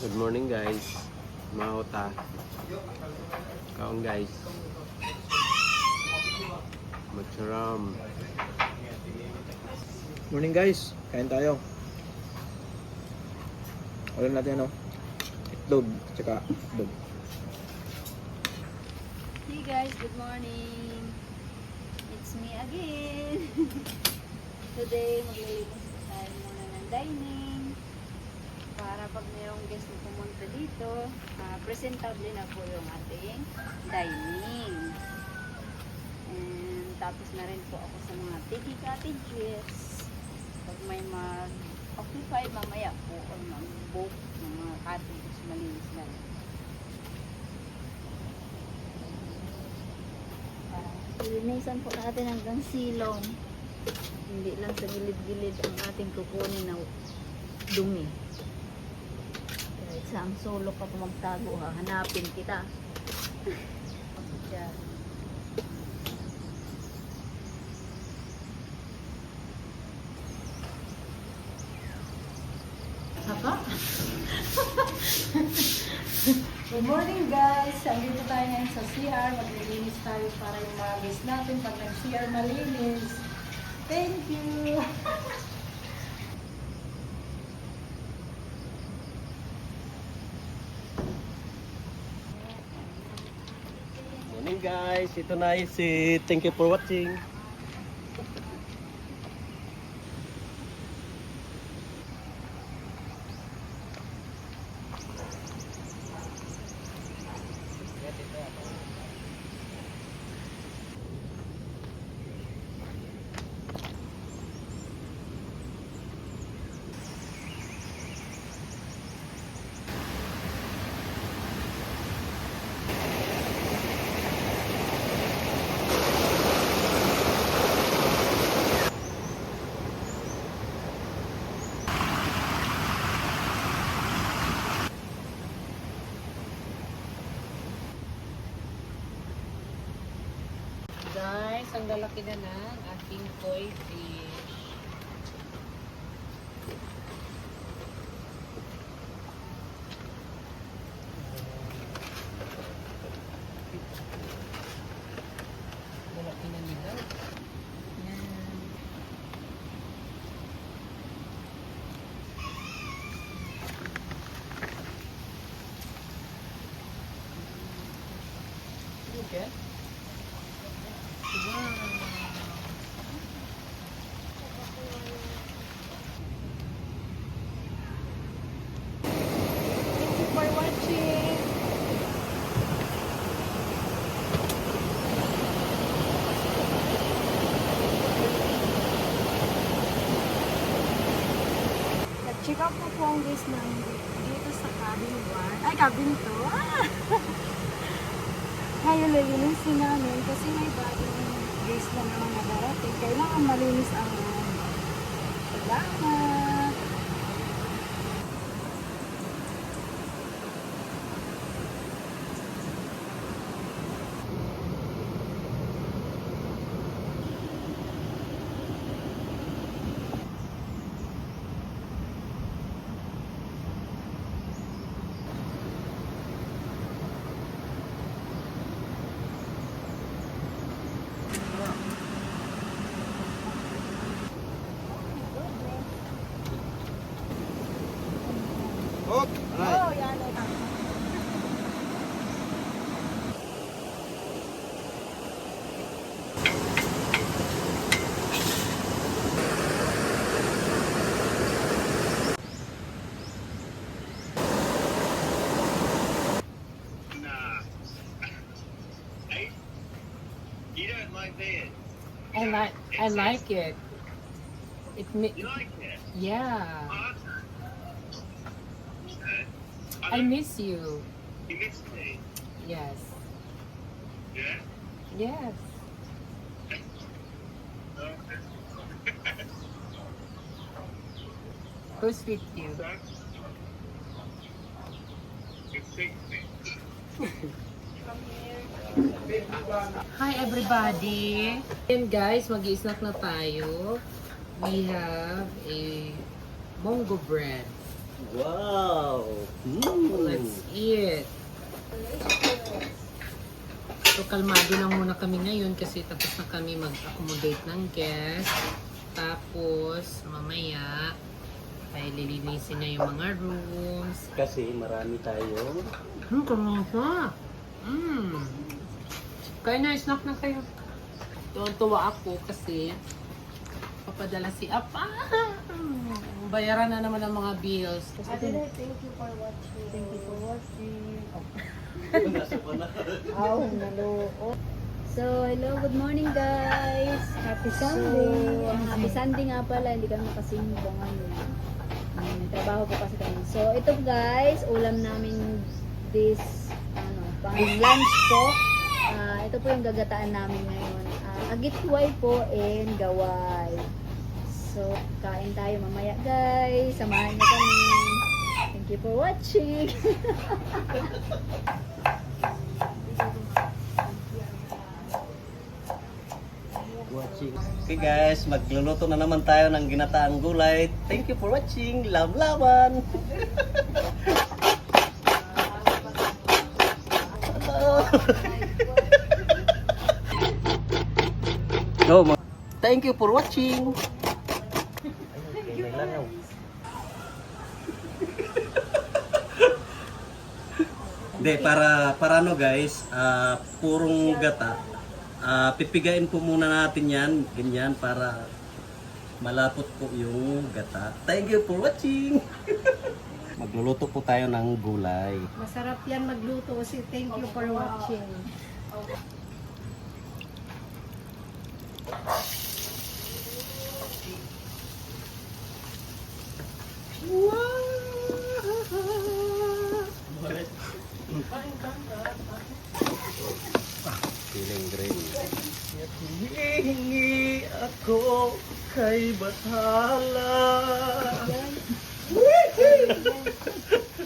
Good morning guys. Mahota. Kaon guys. Macharam. Morning guys, kain tayo. Ulam natin itlog, tsaka dog. Hey guys, good morning. It's me again. Today, maglilinis tayo muna ng dining. Para pag mayroong guest na pumunta dito, presentable na po yung ating dining. And tapos na rin po ako sa mga tiki cottages. Pag may mag-occupy mamaya po or mag-book ng mga cottages, malinis na rin. Linisan po natin hanggang silong. Hindi lang sa gilid-gilid ang ating kukunin na dumi. Kahit saang sulok ka magtago, hanapin kita. Diyan. Saka? Good morning guys! Andito tayo ngayon sa CR. Maglilinis tayo para yung mga guests natin pag nag-CR malinis. Thank you! Morning guys. Ito na si thank you for watching. Guys, ang lalaki na ng ating koi fish. Lalaki na nila. Yan. Okay. Wow. Thank you for watching. Nag-check up po ang guest namin dito sa cabin 1. Ay, cabin 2. Ngayon lilinisin namin kasi may bagong guest na naman na darating. Kailangan malinis ang room. Salamat! I like it. You like it? Yeah. Oh, okay. I miss you. You miss me? Yes. Yeah? Yes. Okay. Who's with you? So, you think me? Hi everybody! And guys, mag-i-snack na tayo. We have a bongo bread. Wow! Let's eat. So, kalmado lang muna kami ngayon kasi tapos na kami mag-accommodate ng guest. Tapos, mamaya, ay lilinisin na yung mga rooms. Kasi marami tayo. Kamasa! Kaya na, snack na kayo. Tuwa ako kasi papadala si Apa. Bayaran na naman ang mga bills. Thank you for watching. Thank you for watching. Nasa pa na. So, hello, good morning guys. Happy Sunday. Happy Sunday nga pala, hindi kami makasimba ngayon. Trabaho po kasi kami. So, ito guys, ulam namin this, pang lunch po. Ito po yung gagataan namin ngayon. Agitway po and gaway. So, kain tayo mamaya guys. Samahan niyo kami. Thank you for watching. Watching. Okay guys, magluluto na naman tayo ng ginataang gulay. Thank you for watching. Love-laban! No, thank you for watching. Hindi, para ano guys, purong gata. Pipigain po muna natin yan, ganyan, para malapot po yung gata. Thank you for watching! Magluluto po tayo ng gulay. Masarap yan magluto kasi thank you for watching. Feeling green. Hihingi ako kay Bathala.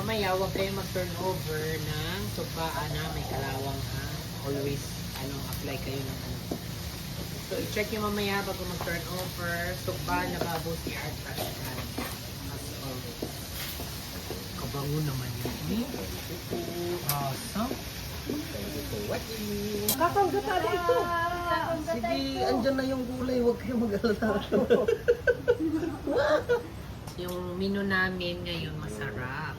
Mamaya, huwag kayo mag-turnover ng tumpaan na may kalawang ha. Always, apply kayo ng So, i-check nyo mamaya bago mag-turnover. Tukba na babo si Art Ashkan. As always. Kabango naman yun. Awesome. Kakang-gata dito. Sige, andyan na yung gulay. Huwag kayo mag-alala. Yung menu namin ngayon masarap.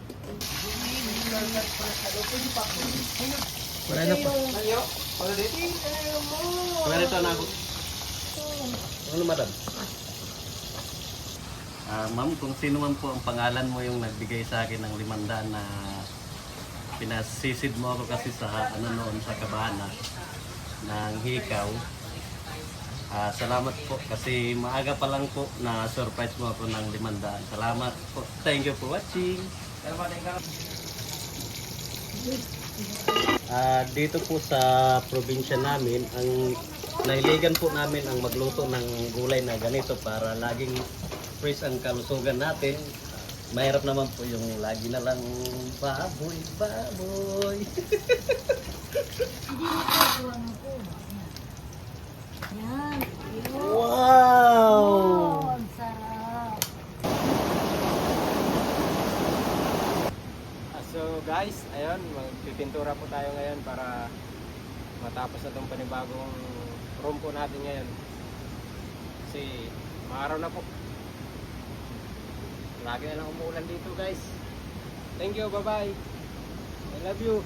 Wala na po. Wala nito na ako. Ano madam? Ma'am, kung sino man po ang pangalan mo yung nagbigay sa akin ng 500 na pinasisid mo ako kasi sa noon sa Cabana ng hikaw. Salamat po kasi maaga pa lang po na surprise mo ako ng 500. Salamat po. Thank you for watching. Dito po sa probinsya namin, ang nahiligan po namin ang magluto ng gulay na ganito para laging fresh ang kalusugan natin. Mahirap naman po yung lagi na lang baboy, baboy. Yan. Wow! Ang sarap. So guys, ayun, magpipintura po tayo ngayon para matapos na itong panibagong room po natin ngayon. Kasi maaraw na po. Lagi na lang umuulan dito guys. Thank you, bye-bye. I love you.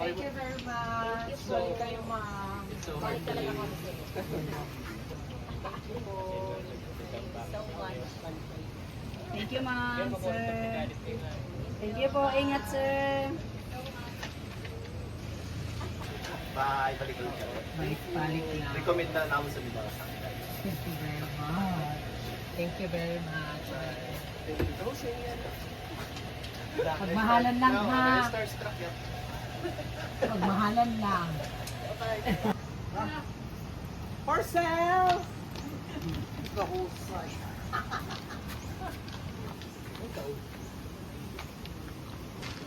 Thank you very much. So, kayo ma'am. So, Balik talaga kami sa iyo. So much. Thank you, ma'am, sir. Thank you po. Ingat, sir. Bye, balik ko lang. balik lang. Recommend na namin sa mga sa akin. Thank you very much. Thank you very much. Pagmahalan lang ha. Pagmahalan lang. For sale!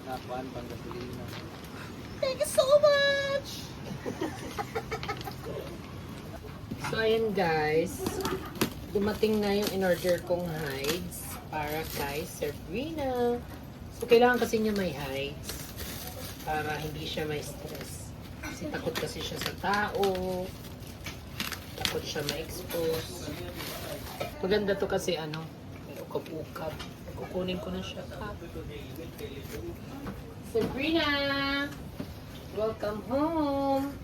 Nakuan, Pangasinan. Thank you so much! So, ayun guys. Dumating na yung in-order kong hides para kay Sabrina. So, kailangan kasi niya may hides para hindi siya may stress. Kasi takot kasi siya sa tao. Takot siya ma-expose. Maganda to kasi ano, may ukap-ukap. Kukunin ko na siya. Sabrina! Welcome home!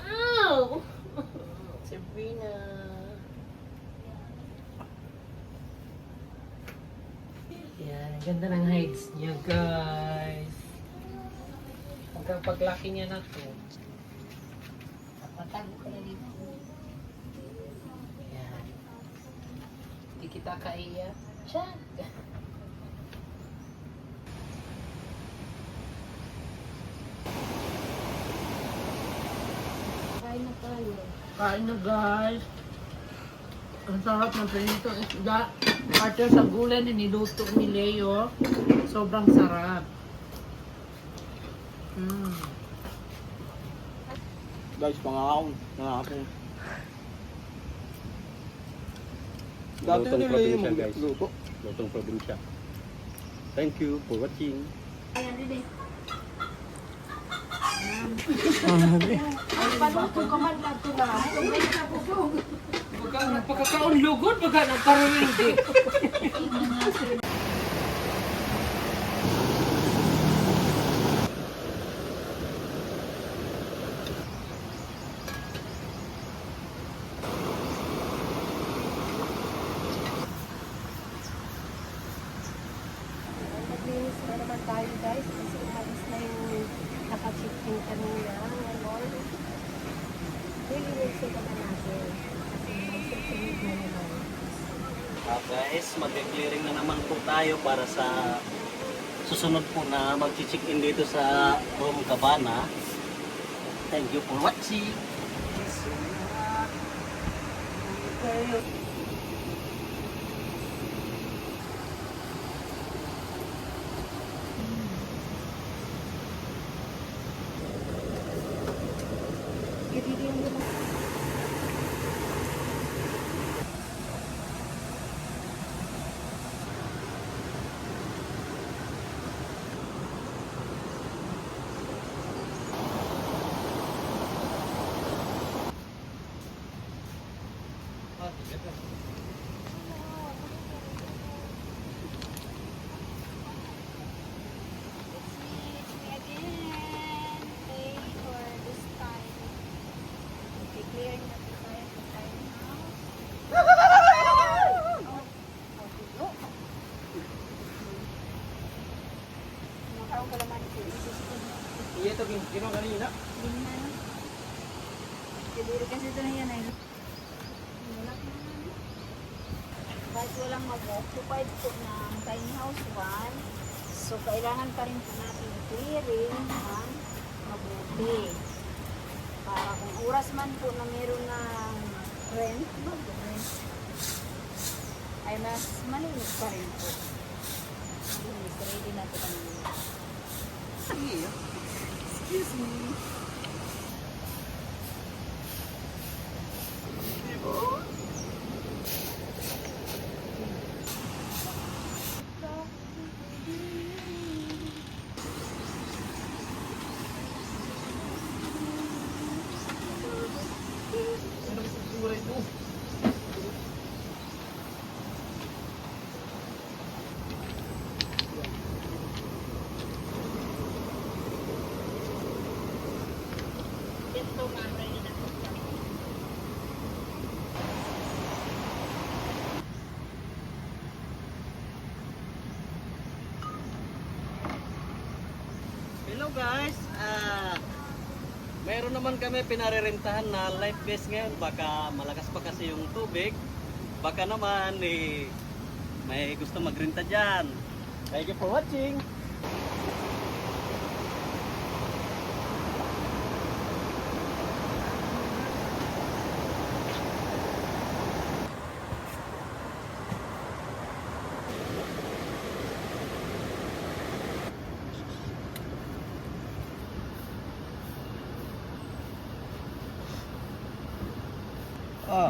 Ow! Sabrina! Yan, ang ganda ng hides niya, guys. Hanggang paglaki niya na to. Patago ka na dito. Yan. Hindi kita kaiya. Siya! Kain na tayo. Kain na guys. Ang sarap ng prinito isda. After sa gulay na niluto ni Leo, sobrang sarap. Guys, pangakong. Dati Lutong nila probinsya, yung guys. luto. Lutong probinsya. Thank you for watching. Ayan, Dede. Baka nagpagkakaunlugod, baka nagparumindi. Maglinis na naman tayo guys kasi umalis na yung naka-check-in kanina. Ngayon, lilinisin naman natin kasi magsusunod na naman. Guys, mag-clearing na naman po tayo para sa susunod po na mag-check-in dito sa Room Cabana. Thank you for watching. It's me again. Pay for this time. Okay, clearing na po tayo sa tiny house. Makaroon ka naman ito. Iya to, ginawa kanina. Hindi na, no? Siguro kasi ito na yan ay. Wala ka na. Kahit walang mag-occupied po ng tiny house 1, so kailangan pa rin po natin clearing ng mabuti. Para kung oras man po na meron ng rent, mag-rent, ay mas malinis pa rin po. Malinis, ready na ito kanina. Excuse me. Hello guys, mayroon naman kami pinarerentahan na life vest ngayon. Baka malakas pa kasi yung tubig. Baka naman may gusto magrenta dyan. Thank you for watching.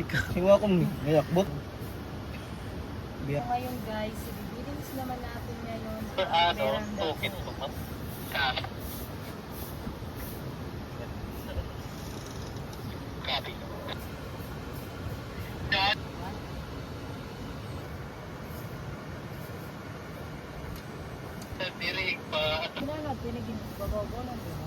Tingnan akong mayakbot. Ngayon guys, i-release naman natin ngayon. Okay. Copy. Tirig pa. Kailangan pinagin babaw lang din.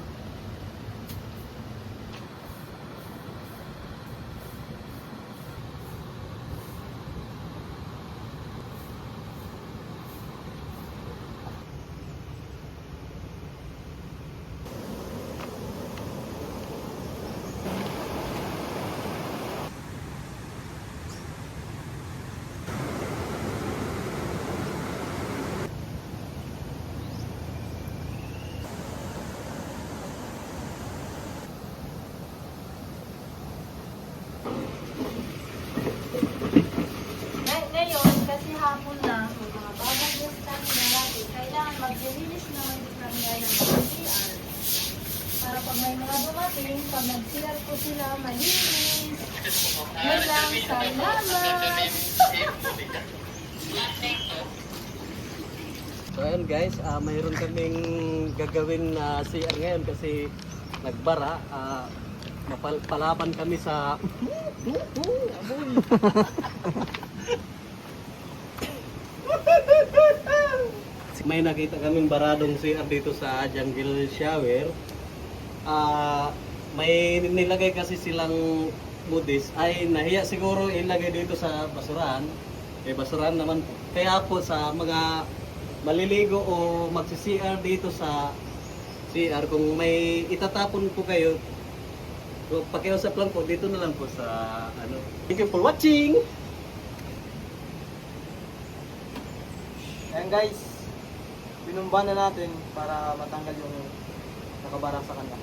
Ngayon, kasi hapon na, so mga bagong guest time na natin, kailangan mag-release naman din kami ngayon ng mga CR. Para pag may mga dumating, pag nag-CR ko sila, malinis. Yun lang, salamat! So ayan guys, mayroon kaming gagawin na CR ngayon kasi nagbara. Palaban kami sa may nakita kaming baradong CR dito sa Jungle Shower. May nilagay kasi silang mudis ay nahiya siguro ilagay dito sa basurahan. Basurahan naman po. Kaya po sa mga maliligo o magsi-CR dito sa CR, kung may itatapon po kayo, so, pakiusap lang po, dito na lang po sa ano. Thank you for watching! Ayan guys, binumba na natin para matanggal yung nakabara sa kanya.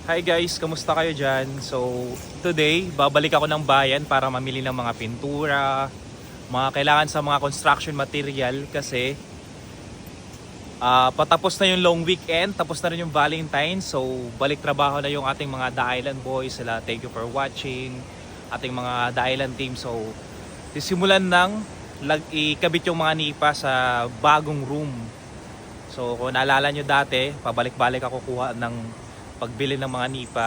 Hi guys, kamusta kayo dyan? So today, babalik ako ng bayan para mamili ng mga pintura, mga kailangan sa mga construction material kasi patapos na yung long weekend, tapos na rin yung Valentine's. So balik trabaho na yung ating mga The Island Boys. Sila, thank you for watching, ating mga The Island team. So sisimulan ng ikabit yung mga nipa sa bagong room. So kung naalala nyo dati, pabalik-balik ako kuha ng pagbili ng mga nipa.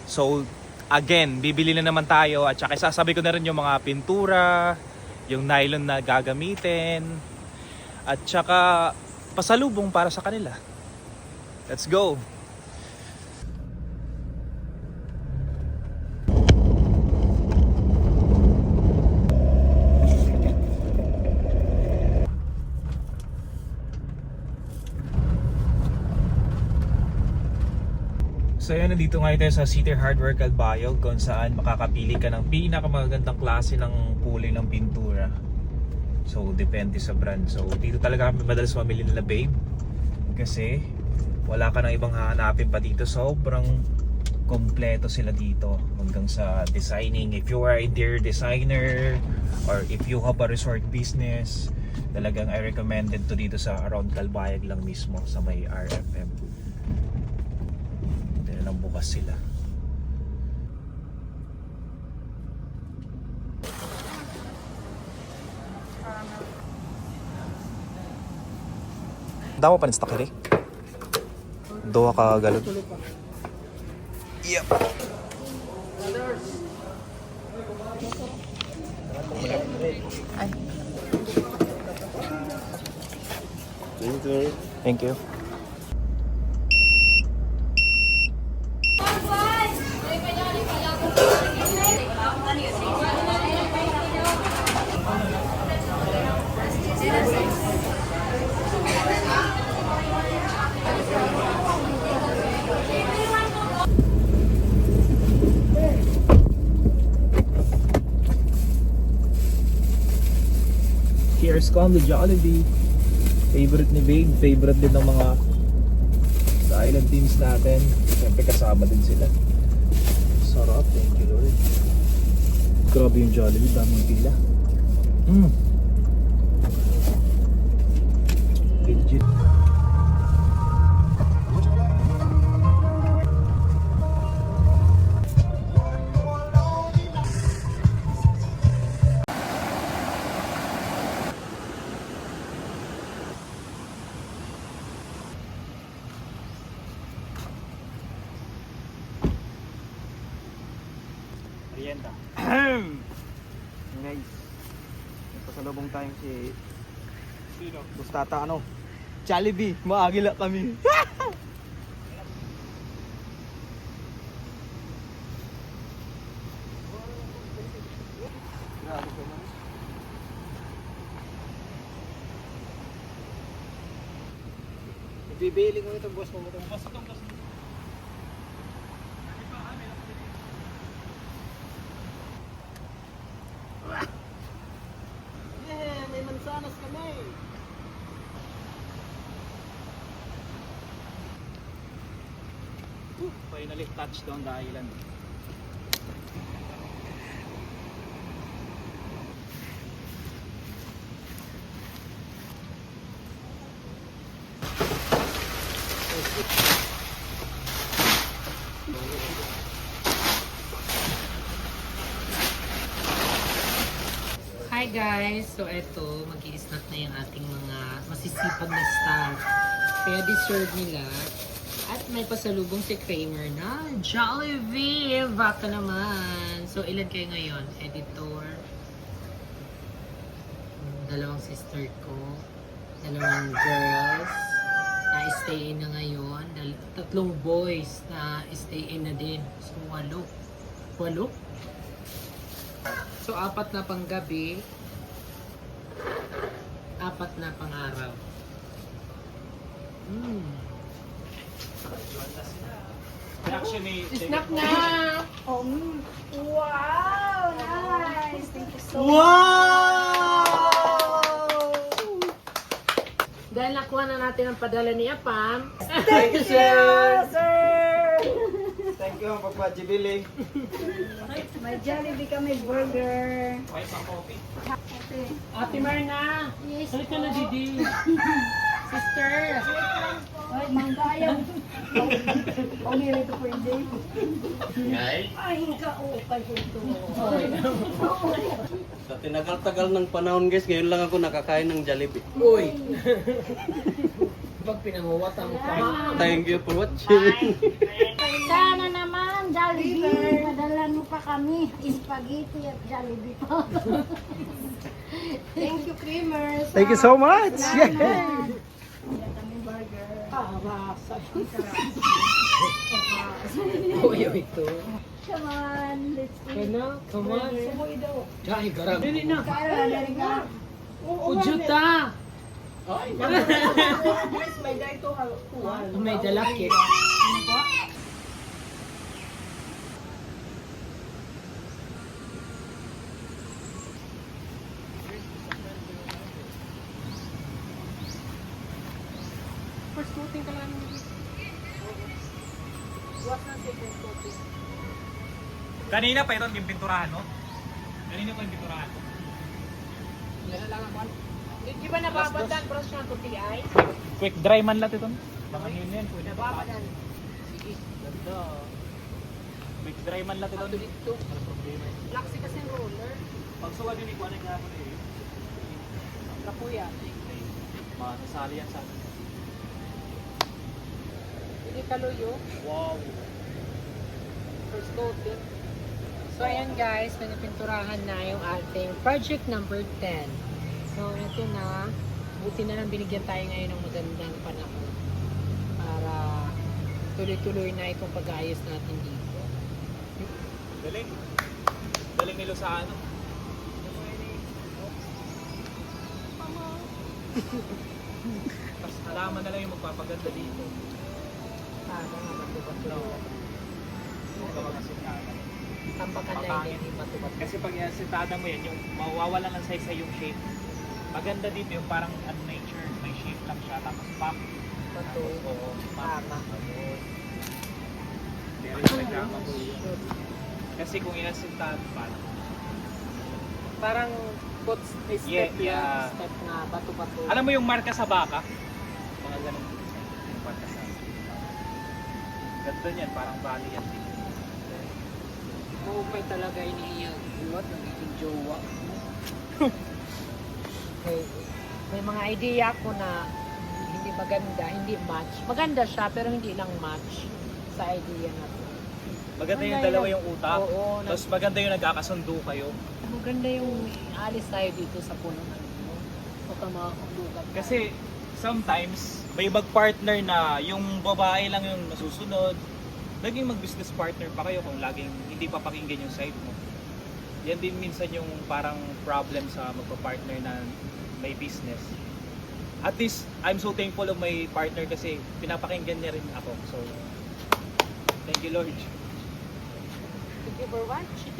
So again, bibili na naman tayo at saka sasabi ko na rin yung mga pintura, yung nylon na gagamitin at saka pasalubong para sa kanila. Let's go! So yun, nandito ngayon tayo sa City Hardware Calbayog kung saan makakapili ka ng pinakamagandang klase ng kulay ng pintura. So depende sa brand. So dito talaga kami madalas mamili nila, babe, kasi wala ka nang ibang hahanapin pa dito. Sobrang kompleto sila dito hanggang sa designing. If you are interior designer or if you have a resort business, talagang I recommended to dito sa around Calbayog lang mismo sa may RFM. Lang bukas sila. damo pa ni stakiri. Duha ka galon. Yep. Thank you. Here's come the Jollibee. Favorite ni Babe, favorite din ng mga sa island teams natin. Siyempre kasama din sila. Sarap, thank you Lord. Grabe yung Jollibee, daming pila. Legit. Merienda. Guys, pasalubong tayong si Bustata Jollibee, maagila kami. Bibili ko ito, boss mo ito. Yeah, may mansanas kami. Finally touchdown the island. Hi guys! So eto, mag-i-snack na yung ating mga masisipag na staff. Kaya deserve nila. At may pasalubong si Kramer na Jollibee! Baka naman! So ilan kayo ngayon? Editor. Dalawang sister ko. Dalawang girls na stay in na ngayon. Tatlong boys na stay in na din. So 8. 8? So, 4 na pang gabi, 4 na pang araw. Actually, Snack na! Wow! Nice! Thank you so much. Wow! Dahil nakuha na natin ang padala ni Apam. Thank you, sir! Sir! Thank you, pagpajibili. May Jollibee kami burger. Ate Marna! Yes. Halika na, Didi. Sister! Ay, manggayaw. Okay, rito po hindi. Ay, hinka. Okay po ito. Sa tinagal-tagal ng panahon guys, ngayon lang ako nakakain ng Jollibee. Uy! Pag pinanguwata mo pa. Thank you for watching. Sana naman, Jollibee. Padala mo pa kami. Spaghetti at Jollibee pa. Thank you, Kramer. Thank you so much! Salamat. Kami burger. Uy, ito. Come on, let's eat. Kaya come on. Sumoy daw. Dahil garang. Dili na. Kaya na, dari ka. Ujuta! May dalakit. First coating ka lang. kanina pa ito yung pinturahan, no? Kanina pa yung pinturahan. Di ba nababadan bros siya to ay? Quick dry man lang ito. Baka yun yan. Nababadan. Sige. Ganda. Quick dry man lang ito. Dito. Ano problema? Laksi kasi yung roller. Pag suwa din ikuha na nga ako eh. Kapuya. Masasali yan sa akin. Hindi kaluyo. Wow. First coating. So ayan guys, pinipinturahan na yung ating project number 10. So ito na, buti na lang binigyan tayo ngayon ng magandang panahon para tuloy-tuloy na itong pag-aayos natin dito. Galing. Galing ni Lozano. Tapos halaman na lang yung magpapaganda dito. Sana nga bato-bato. Tambakan na Papangit. hindi bato-bato. Kasi pag sitada mo yan, yung mawawala lang sa yung shape. Maganda dito yung parang nature, may shape lang siya, tapos pop. Bato. Oo, Tama. Pero yung nagkakagulo yun. Kasi kung inasintado, parang Parang foot step Yeah. step na bato-bato. alam mo yung marka sa baka? Mga ganun. Yung marka sa ganda niyan, parang valley yan dito. Mahupay talaga iniiyag. Buwat, nagiging jowa. May mga idea ako na hindi maganda, hindi match. Maganda siya pero hindi lang match sa idea na to. Maganda yung Maganda dalawa yung- yung utak. Oo, Tapos maganda yung nagkakasundo kayo. Maganda yung alis tayo dito sa puno ng ano. Baka makakabugat. Kasi sometimes may mag-partner na yung babae lang yung nasusunod. Naging mag-business partner pa kayo kung laging hindi pa pakinggan yung side mo. Yan din minsan yung parang problem sa magpa-partner na may business. At least, I'm so thankful of my partner kasi pinapakinggan niya rin ako. So, thank you Lord. Thank you for watching.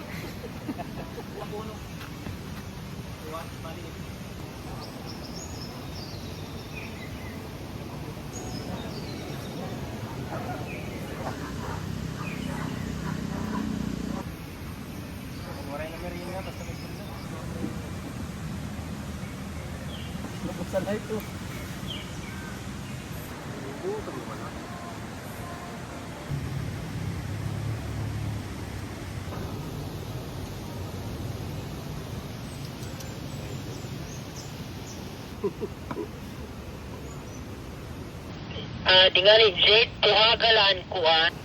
Muray na merinda, basta may sunda. Nabuksan na ito. tingali Jade, kuha galaan kuha.